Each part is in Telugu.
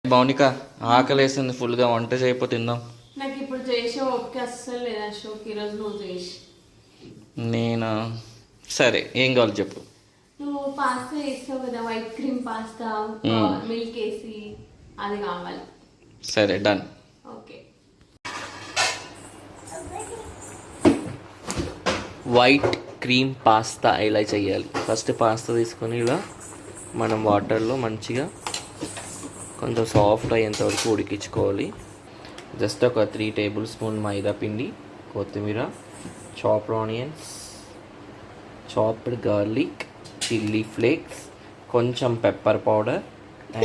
మౌనిక ఆకలేస్తుంది ఫుల్గా, వంట చేయకపోతే తిందాం. నాకు ఇప్పుడు చేసే ఓపిక అస్సలు లేదు అశోక్. ఈరోజు నువ్వు చేసి నేను సరే ఏం కావాలి చెప్పు. నువ్వు పాస్తా చేస్తావు కదా, వైట్ క్రీమ్ పాస్తా, మిల్క్ వేసి, అది కావాలి. సరే done. Okay. White cream pasta ఎలా చేయాలి? ఫస్ట్ పాస్తా తీసుకొని ఇలా మనం వాటర్లో మంచిగా కొంచెం సాఫ్ట్ అయ్యేంత వరకు ఉడికించుకోవాలి. జస్ట్ ఒక 3 టేబుల్ స్పూన్ మైదా పిండి, కొత్తిమీర, chopped onions, chopped garlic, chilli flakes, కొంచెం పెప్పర్ పౌడర్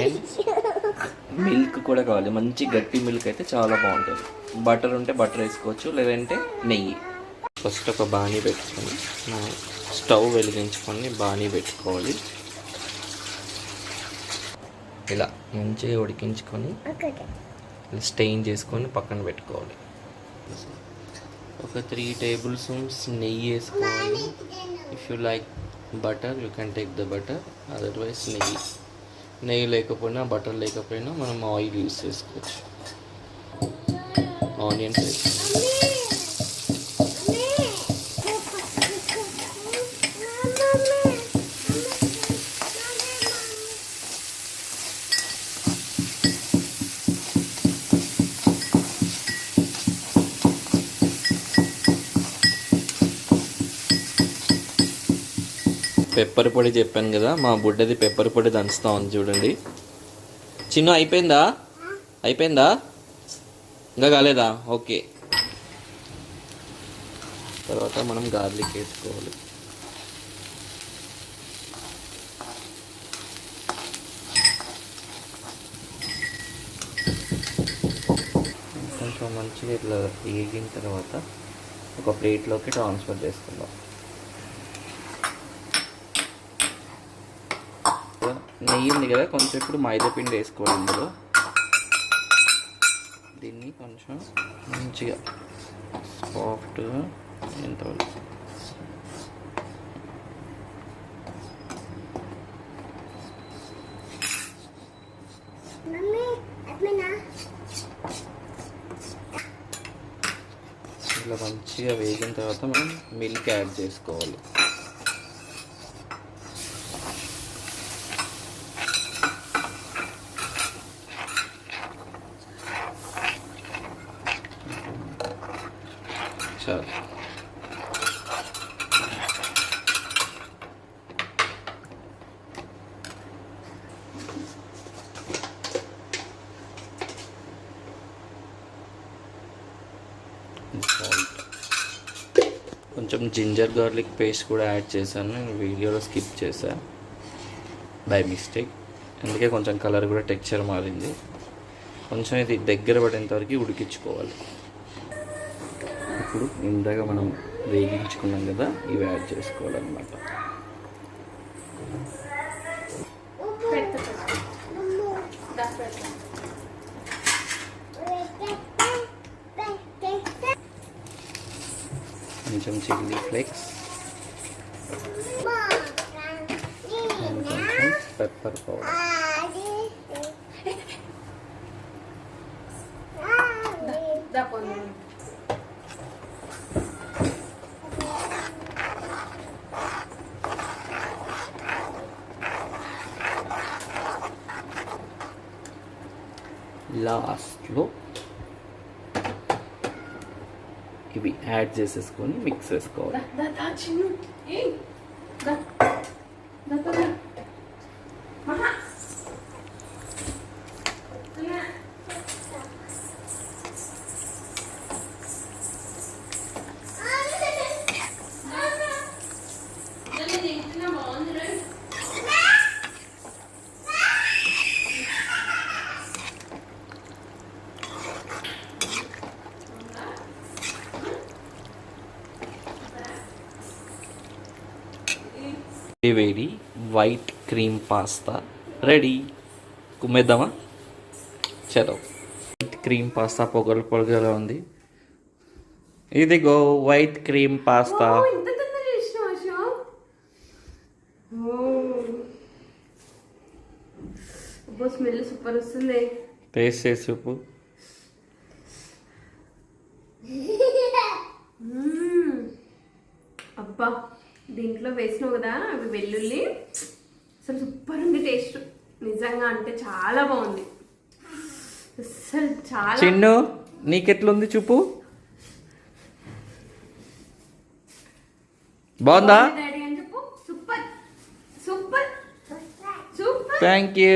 అండ్ మిల్క్ కూడా కావాలి. మంచి గట్టి మిల్క్ అయితే చాలా బాగుంటుంది. బటర్ ఉంటే బటర్ వేసుకోవచ్చు, లేదంటే నెయ్యి. ఫస్ట్ ఒక బాణీ పెట్టుకొని స్టవ్ వెలిగించుకొని బాణీ పెట్టుకోవాలి. ఇలా మంచిగా ఉడికించుకొని స్టెయిన్ చేసుకొని పక్కన పెట్టుకోవాలి. ఒక 3 టేబుల్ స్పూన్స్ నెయ్యి వేసుకోవాలి. If you like butter you can take the butter, otherwise నెయ్యి లేకపోయినా బటర్ లేకపోయినా మనం ఆయిల్ యూస్ చేసుకోవచ్చు. ఆనియన్స్ వేసుకోవాలి. పెప్పర్ పొడి చెప్పాను కదా, మా బుడ్డది పెప్పర్ పొడి దంచుతా ఉంది చూడండి. చిన్న అయిపోయిందా? ఇంకా కాలేదా? ఓకే. తర్వాత మనం గార్లిక్ వేసుకోవాలి. కొంచెం మంచిగా ఇట్లా వేగిన తర్వాత ఒక ప్లేట్లోకి ట్రాన్స్ఫర్ చేసుకుందాం. నెయ్యి ఉంది కదా, కొంచెం ఇప్పుడు మైదా పిండి వేసుకోవాలి ఇందులో. దీన్ని కొంచెం మంచిగా సాఫ్ట్గా ఎంతవరకు ఇలా మంచిగా వేగిన తర్వాత మనం మిల్క్ యాడ్ చేసుకోవాలి. చాలు. కొంచెం జింజర్ గార్లిక్ పేస్ట్ కూడా యాడ్ చేశాను. నేను వీడియోలో స్కిప్ చేశాను బై మిస్టేక్, అందుకే కొంచెం కలర్ కూడా టెక్స్చర్ మారింది. కొంచెం ఇది దగ్గర పడేంత వరకు ఉడికించుకోవాలి. ఇప్పుడు ఇందాక మనం వేగించుకున్నాం కదా, ఇవి యాడ్ చేసుకోవాలన్నమాట. కొంచెం చిల్లీ ఫ్లేక్స్, కొంచెం పెప్పర్ పౌడర్. లాస్ట్లో ఇవి యాడ్ చేసేసుకొని మిక్స్ చేసుకోవాలి. వేడి వైట్ క్రీమ్ పాస్తా రెడీ. కుమ్మేద్దామా? చలో. వైట్ క్రీమ్ పాస్తా పొగలు ఉంది. ఇదిగో white cream pasta. Smell super వస్తుంది. టేస్ట్ చేసి చూపు. అబ్బా దీంట్లో వేసినావు కదా అవి వెల్లుల్లి, అసలు సూపర్ ఉంది టేస్ట్. నిజంగా అంటే చాలా బాగుంది అసలు చాలా. చిన్ను నీకెట్లుంది చూపు. బాగుందా? డాడీ అని చెప్పు. Super super super. Thank you.